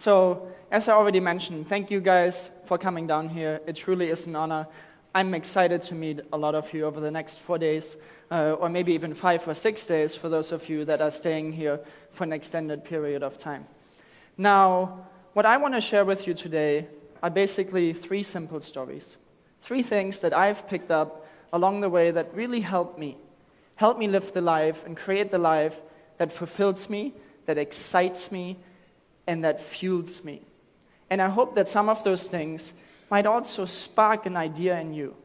So, as I already mentioned, thank you guys for coming down here. It truly is an honor. I'm excited to meet a lot of you over the next 4 days, or maybe even 5 or 6 days for those of you that are staying here for an extended period of time. Now, what I want to share with you today are basically 3 simple stories. 3 things that I've picked up along the way that really help me live the life and create the life that fulfills me, that excites me, and that fuels me. And I hope that some of those things might also spark an idea in you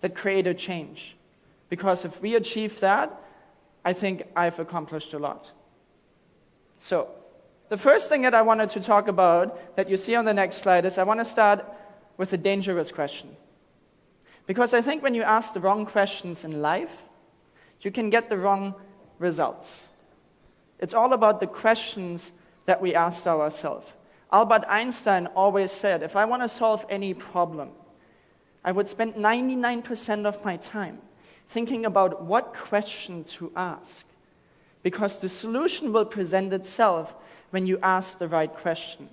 that create a change. Because if we achieve that, I think I've accomplished a lot. So, the first thing that I wanted to talk about that you see on the next slide is I want to start with a dangerous question. Because I think when you ask the wrong questions in life, you can get the wrong results. It's all about the questions that we asked ourselves. Albert Einstein always said, if I want to solve any problem, I would spend 99% of my time thinking about what question to ask. Because the solution will present itself when you ask the right question.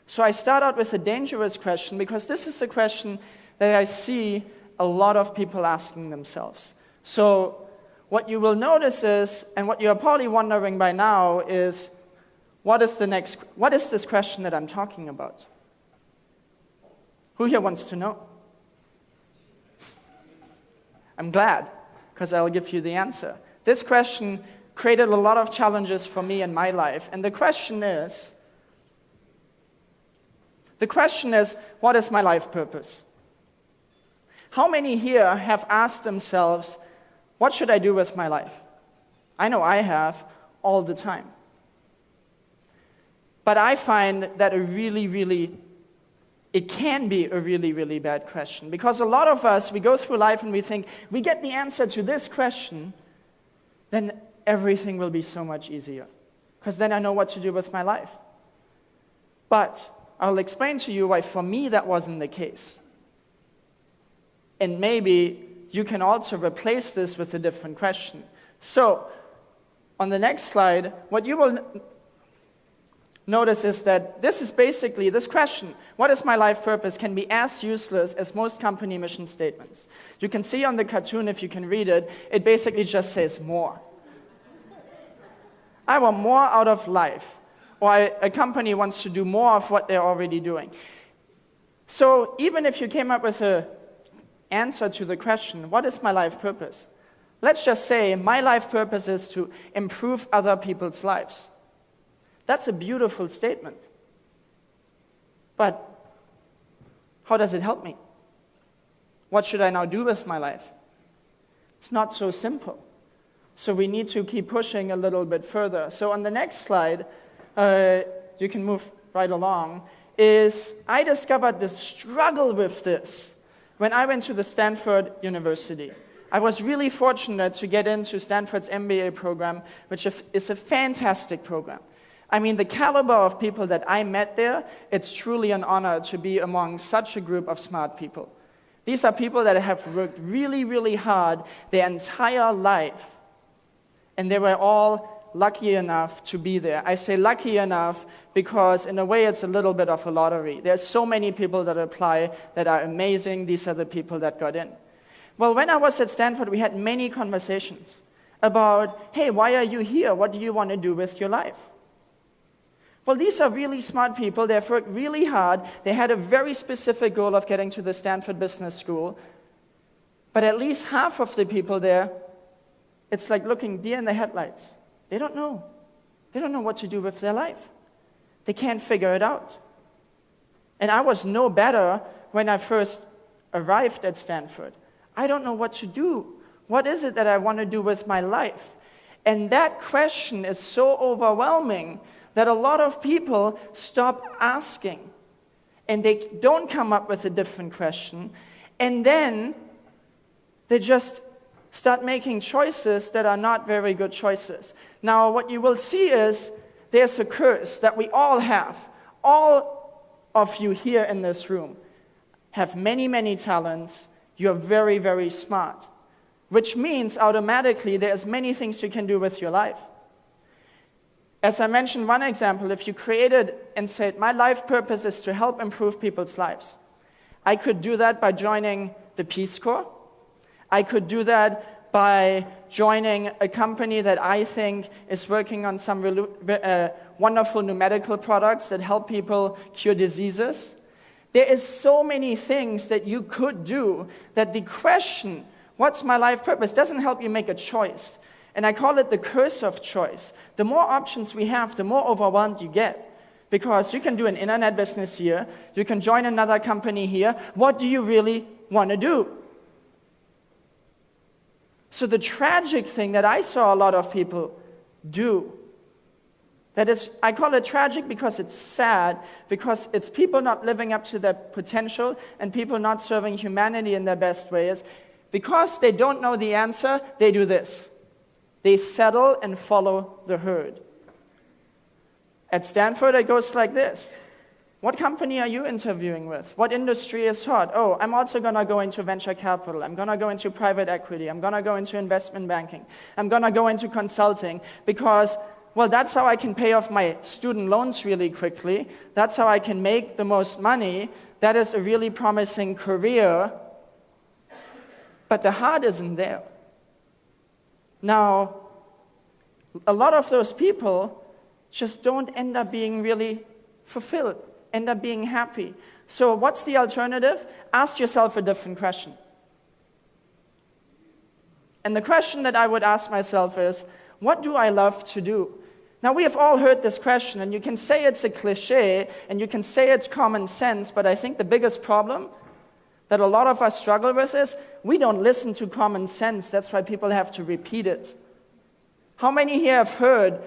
So I start out with a dangerous question because this is a question that I see a lot of people asking themselves. So what you will notice is, and what you're probably wondering by now is, what is this question that I'm talking about? Who here wants to know? I'm glad, because I'll give you the answer. This question created a lot of challenges for me in my life, and the question is, what is my life purpose? How many here have asked themselves, what should I do with my life? I know I have all the time. But I find that it can be a really, really bad question. Because a lot of us, we go through life and we think, we get the answer to this question, then everything will be so much easier. Because then I know what to do with my life. But I'll explain to you why for me that wasn't the case. And maybe you can also replace this with a different question. So, on the next slide, what you will notice is that this question, what is my life purpose, can be as useless as most company mission statements. You can see on the cartoon, if you can read it, it basically just says more. I want more out of life. Or a company wants to do more of what they're already doing. So even if you came up with an answer to the question, what is my life purpose? Let's just say my life purpose is to improve other people's lives. That's a beautiful statement. But how does it help me? What should I now do with my life? It's not so simple. So we need to keep pushing a little bit further. So on the next slide, you can move right along, is I discovered the struggle with this when I went to the Stanford University. I was really fortunate to get into Stanford's MBA program, which is a fantastic program. I mean, the caliber of people that I met there, it's truly an honor to be among such a group of smart people. These are people that have worked really, really hard their entire life, and they were all lucky enough to be there. I say lucky enough because in a way it's a little bit of a lottery. There's so many people that apply that are amazing. These are the people that got in. Well, when I was at Stanford, we had many conversations about, hey, why are you here? What do you want to do with your life? Well, these are really smart people. They've worked really hard. They had a very specific goal of getting to the Stanford Business School. But at least half of the people there, it's like looking deer in the headlights. They don't know. They don't know what to do with their life. They can't figure it out. And I was no better when I first arrived at Stanford. I don't know what to do. What is it that I want to do with my life? And that question is so overwhelming that a lot of people stop asking. And they don't come up with a different question. And then they just start making choices that are not very good choices. Now, what you will see is there's a curse that we all have. All of you here in this room have many, many talents. You're very, very smart, which means automatically there's many things you can do with your life. As I mentioned one example, if you created and said, my life purpose is to help improve people's lives, I could do that by joining the Peace Corps. I could do that by joining a company that I think is working on some wonderful new medical products that help people cure diseases. There is so many things that you could do that the question, what's my life purpose, doesn't help you make a choice. And I call it the curse of choice. The more options we have, the more overwhelmed you get. Because you can do an internet business here, you can join another company here. What do you really want to do? So the tragic thing that I saw a lot of people do, that is, I call it tragic because it's sad, because it's people not living up to their potential and people not serving humanity in their best ways. Because they don't know the answer, they do this. They settle and follow the herd. At Stanford, it goes like this. What company are you interviewing with? What industry is hot? Oh, I'm also going to go into venture capital. I'm going to go into private equity. I'm going to go into investment banking. I'm going to go into consulting because, well, that's how I can pay off my student loans really quickly. That's how I can make the most money. That is a really promising career. But the heart isn't there. Now, a lot of those people just don't end up being really fulfilled, end up being happy. So what's the alternative? Ask yourself a different question. And the question that I would ask myself is, what do I love to do? Now, we have all heard this question, and you can say it's a cliche, and you can say it's common sense, but I think the biggest problem that a lot of us struggle with is we don't listen to common sense. That's why people have to repeat it. How many here have heard,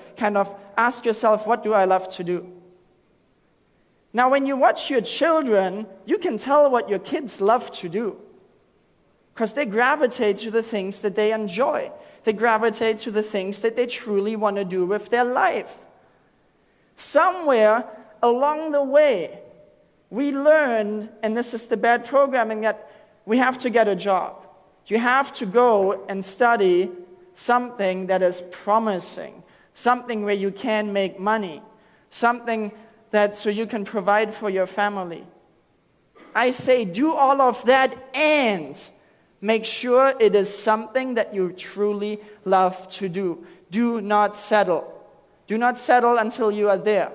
ask yourself, what do I love to do? Now, when you watch your children, you can tell what your kids love to do. Because they gravitate to the things that they enjoy. They gravitate to the things that they truly want to do with their life. Somewhere along the way, we learned, and this is the bad programming, that we have to get a job. You have to go and study something that is promising, something where you can make money, something that so you can provide for your family. I say do all of that and make sure it is something that you truly love to do. Do not settle. Do not settle until you are there.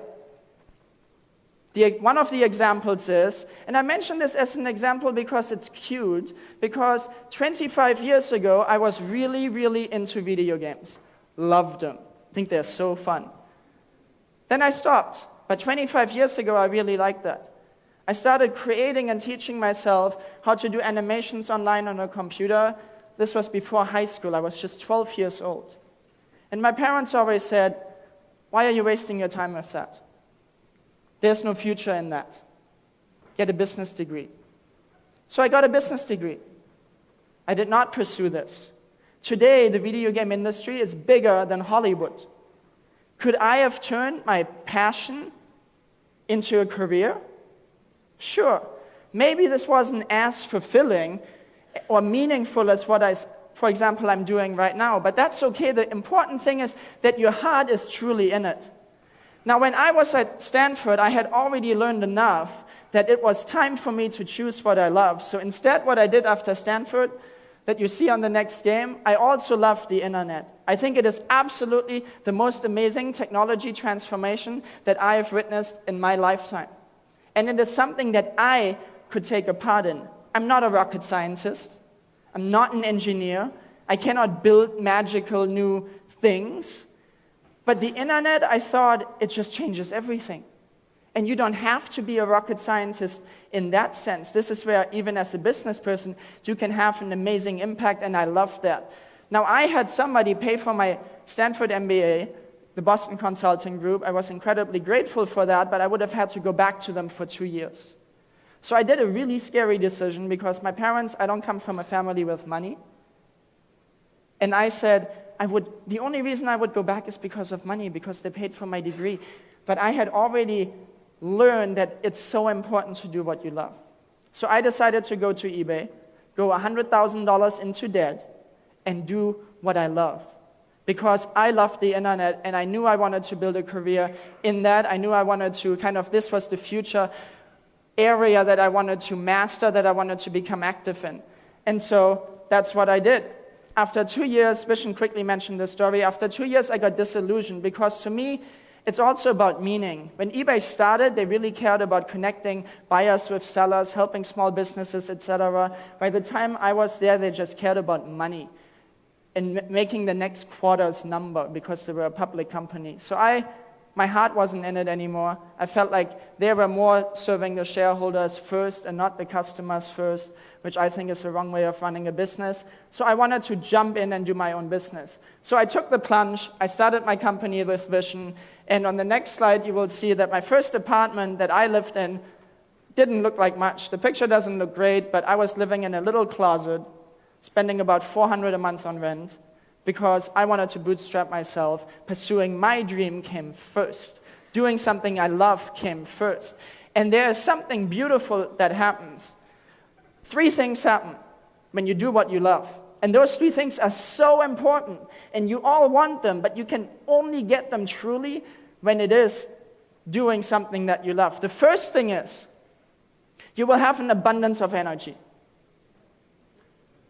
One of the examples is, and I mention this as an example because it's cute, because 25 years ago, I was really, really into video games. Loved them. I think they're so fun. Then I stopped. But 25 years ago, I really liked that. I started creating and teaching myself how to do animations online on a computer. This was before high school. I was just 12 years old. And my parents always said, why are you wasting your time with that? There's no future in that. Get a business degree. So I got a business degree. I did not pursue this. Today, the video game industry is bigger than Hollywood. Could I have turned my passion into a career? Sure. Maybe this wasn't as fulfilling or meaningful as what for example, I'm doing right now, but that's okay. The important thing is that your heart is truly in it. Now, when I was at Stanford, I had already learned enough that it was time for me to choose what I love. So instead, what I did after Stanford, that you see on the next game, I also loved the internet. I think it is absolutely the most amazing technology transformation that I have witnessed in my lifetime. And it is something that I could take a part in. I'm not a rocket scientist. I'm not an engineer. I cannot build magical new things. But the internet, I thought, it just changes everything. And you don't have to be a rocket scientist in that sense. This is where, even as a business person, you can have an amazing impact, and I love that. Now, I had somebody pay for my Stanford MBA, the Boston Consulting Group. I was incredibly grateful for that, but I would have had to go back to them for 2 years. So I did a really scary decision because my parents, I don't come from a family with money. And I said, the only reason I would go back is because of money, because they paid for my degree. But I had already learned that it's so important to do what you love. So I decided to go to eBay, go $100,000 into debt, and do what I love. because I loved the internet and I knew I wanted to build a career in that. I knew I wanted to this was the future area that I wanted to master, that I wanted to become active in. And so that's what I did. After 2 years, Vision quickly mentioned this story, after 2 years I got disillusioned because to me, it's also about meaning. When eBay started, they really cared about connecting buyers with sellers, helping small businesses, etc. By the time I was there, they just cared about money and making the next quarter's number because they were a public company. So my heart wasn't in it anymore. I felt like they were more serving the shareholders first and not the customers first, which I think is the wrong way of running a business. So I wanted to jump in and do my own business. So I took the plunge. I started my company with Vision. And on the next slide, you will see that my first apartment that I lived in didn't look like much. The picture doesn't look great, but I was living in a little closet, spending about $400 a month on rent, because I wanted to bootstrap myself. Pursuing my dream came first. Doing something I love came first. And there is something beautiful that happens. 3 things happen when you do what you love. And those 3 things are so important. And you all want them, but you can only get them truly when it is doing something that you love. The first thing is, you will have an abundance of energy.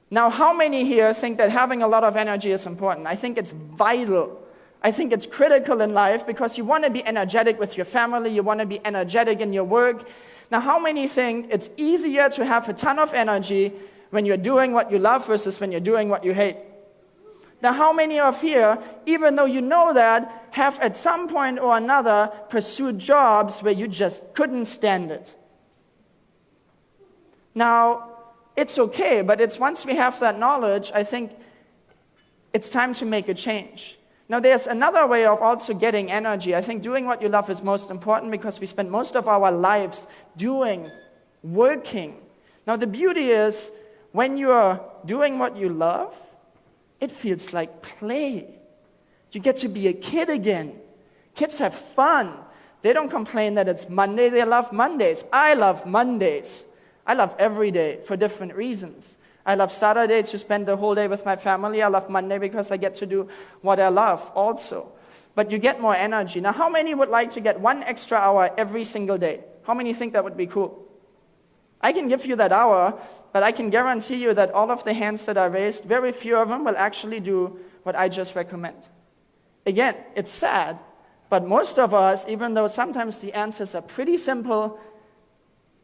Now, how many here think that having a lot of energy is important? I think it's vital. I think it's critical in life because you want to be energetic with your family, you want to be energetic in your work. Now, how many think it's easier to have a ton of energy when you're doing what you love versus when you're doing what you hate? Now, how many of here, even though you know that, have at some point or another pursued jobs where you just couldn't stand it? Now, it's okay, but it's once we have that knowledge, I think it's time to make a change. Now, there's another way of also getting energy. I think doing what you love is most important because we spend most of our lives working. Now, the beauty is, when you're doing what you love, it feels like play. You get to be a kid again. Kids have fun. They don't complain that it's Monday. They love Mondays. I love Mondays. I love every day for different reasons. I love Saturday to spend the whole day with my family. I love Monday because I get to do what I love also. But you get more energy. Now, how many would like to get 1 extra hour every single day? How many think that would be cool? I can give you that hour, but I can guarantee you that all of the hands that are raised, very few of them will actually do what I just recommend. Again, it's sad, but most of us, even though sometimes the answers are pretty simple,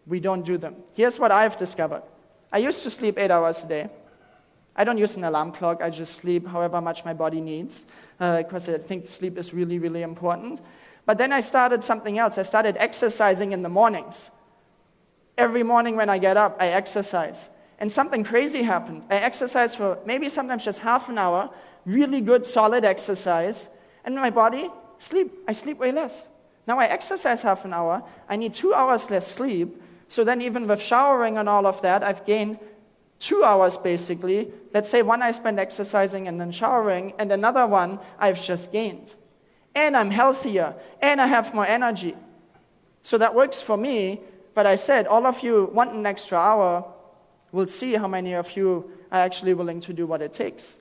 we don't do them. Here's what I've discovered. I used to sleep 8 hours a day. I don't use an alarm clock. I just sleep however much my body needs because I think sleep is really, really important. But then I started something else. I started exercising in the mornings. Every morning when I get up, I exercise. And something crazy happened. I exercise for maybe sometimes just half an hour, really good, solid exercise, and my body, I sleep way less. Now I exercise half an hour. I need 2 hours less sleep. So then even with showering and all of that, I've gained 2 hours basically. Let's say 1 I spend exercising and then showering, and another 1 I've just gained. And I'm healthier, and I have more energy. So that works for me, but I said, all of you want an extra hour, we'll see how many of you are actually willing to do what it takes.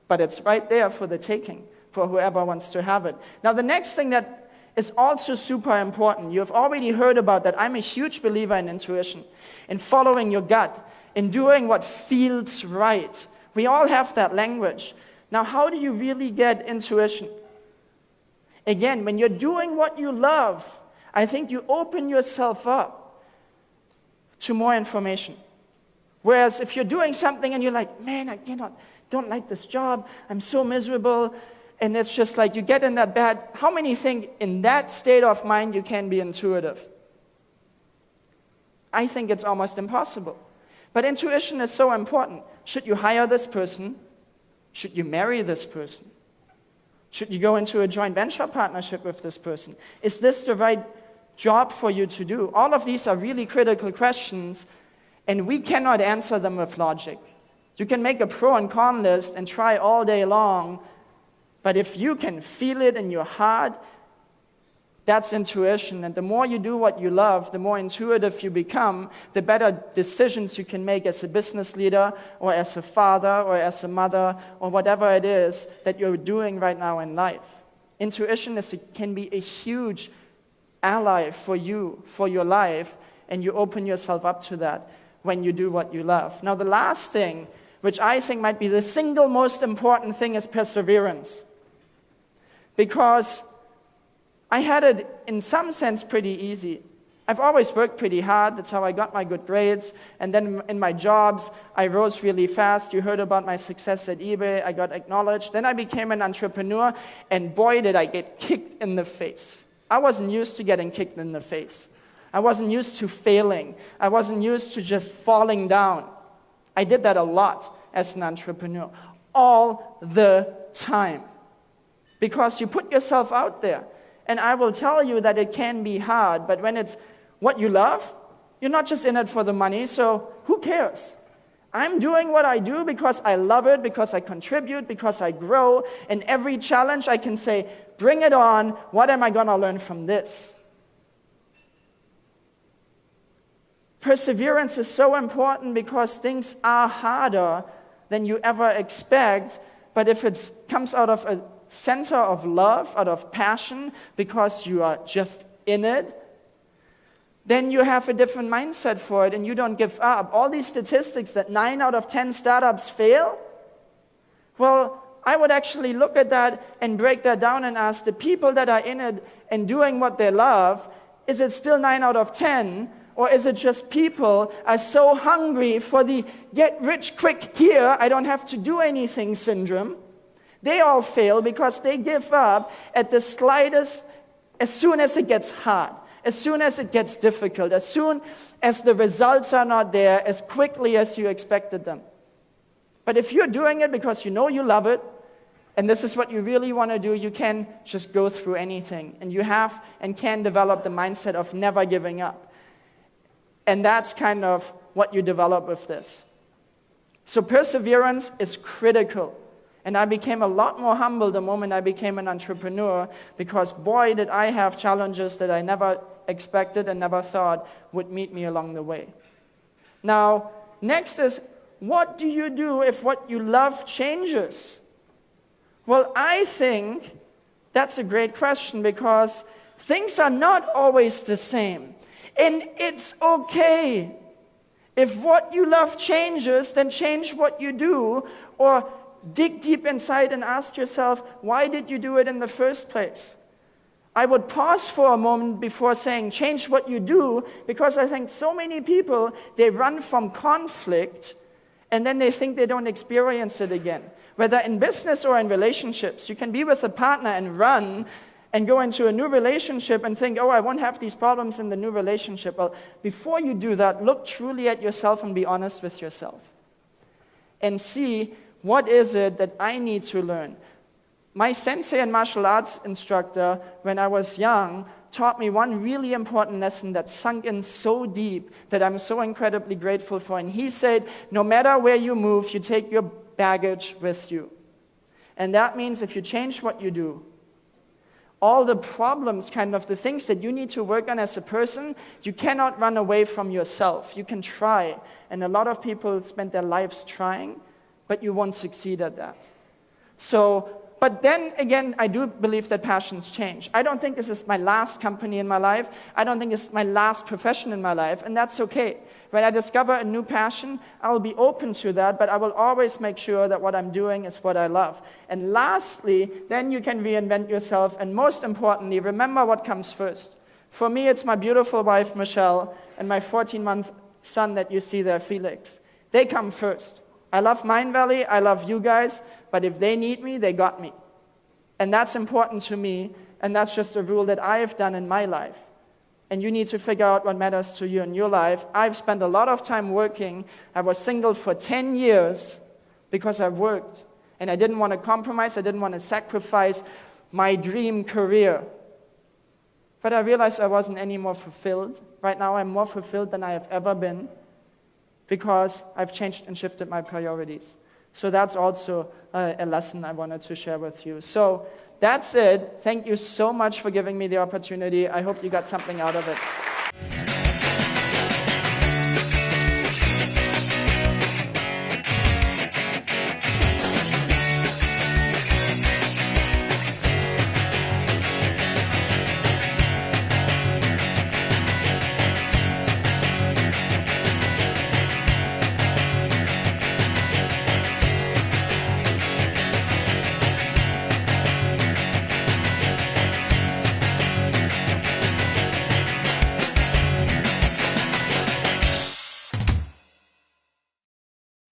But it's right there for the taking, for whoever wants to have it. Now the next thing that is also super important. You have already heard about that. I'm a huge believer in intuition, in following your gut, in doing what feels right. We all have that language. Now, how do you really get intuition? Again, when you're doing what you love, I think you open yourself up to more information. Whereas if you're doing something and you're like, man, I don't like this job, I'm so miserable, and it's just like you get in that bad, how many think in that state of mind you can be intuitive? I think it's almost impossible. But intuition is so important. Should you hire this person? Should you marry this person? Should you go into a joint venture partnership with this person? Is this the right job for you to do? All of these are really critical questions, and we cannot answer them with logic. You can make a pro and con list and try all day long, but if you can feel it in your heart, That's intuition. And the more you do what you love, the more intuitive you become, the better decisions you can make as a business leader or as a father or as a mother or whatever it is that you're doing right now in life. Intuition can be a huge ally for you, for your life, and you open yourself up to that when you do what you love. Now, the last thing, which I think might be the single most important thing, is perseverance. Because I had it, in some sense, pretty easy. I've always worked pretty hard. That's how I got my good grades. And then in my jobs, I rose really fast. You heard about my success at eBay. I got acknowledged. Then I became an entrepreneur, and boy, did I get kicked in the face. I wasn't used to getting kicked in the face. I wasn't used to failing. I wasn't used to just falling down. I did that a lot as an entrepreneur, all the time, because you put yourself out there. And I will tell you that it can be hard, but when it's what you love, you're not just in it for the money, so who cares? I'm doing what I do because I love it, because I contribute, because I grow, and every challenge I can say, bring it on, what am I going to learn from this? Perseverance is so important because things are harder than you ever expect, but if it comes out of a center of love, out of passion, because you are just in it, then you have a different mindset for it and you don't give up. All these statistics that 9 out of 10 startups fail, well, I would actually look at that and break that down and ask the people that are in it and doing what they love, is it still 9 out of 10? Or is it just people are so hungry for the get rich quick here, I don't have to do anything syndrome? They all fail because they give up at the slightest, as soon as it gets hard, as soon as it gets difficult, as soon as the results are not there as quickly as you expected them. But if you're doing it because you know you love it, and this is what you really want to do, you can just go through anything. And you have and can develop the mindset of never giving up. And that's kind of what you develop with this. So perseverance is critical. And I became a lot more humble the moment I became an entrepreneur, because boy, did I have challenges that I never expected and never thought would meet me along the way. Now, next is, what do you do if what you love changes? Well, I think that's a great question, because things are not always the same. And it's okay. If what you love changes, then change what you do, or dig deep inside and ask yourself, why did you do it in the first place? I would pause for a moment before saying change what you do, because I think so many people, they run from conflict and then they think they don't experience it again. Whether in business or in relationships, you can be with a partner and run and go into a new relationship and think, oh, I won't have these problems in the new relationship. Well, before you do that, look truly at yourself and be honest with yourself. And see, what is it that I need to learn? My sensei and martial arts instructor, when I was young, taught me one really important lesson that sunk in so deep that I'm so incredibly grateful for. And he said, no matter where you move, you take your baggage with you. And that means if you change what you do, all the problems, kind of the things that you need to work on as a person, you cannot run away from yourself. You can try. And a lot of people spend their lives trying, but you won't succeed at that. But then again, I do believe that passions change. I don't think this is my last company in my life. I don't think it's my last profession in my life, and that's okay. When I discover a new passion, I'll be open to that, but I will always make sure that what I'm doing is what I love. And lastly, then you can reinvent yourself, and most importantly, remember what comes first. For me, it's my beautiful wife, Michelle, and my 14-month son that you see there, Felix. They come first. I love Mindvalley, I love you guys, but if they need me, they got me. And that's important to me, and that's just a rule that I have done in my life. And you need to figure out what matters to you in your life. I've spent a lot of time working. I was single for 10 years because I worked. And I didn't want to compromise, I didn't want to sacrifice my dream career. But I realized I wasn't any more fulfilled. Right now I'm more fulfilled than I have ever been, because I've changed and shifted my priorities. So that's also a lesson I wanted to share with you. So that's it. Thank you so much for giving me the opportunity. I hope you got something out of it.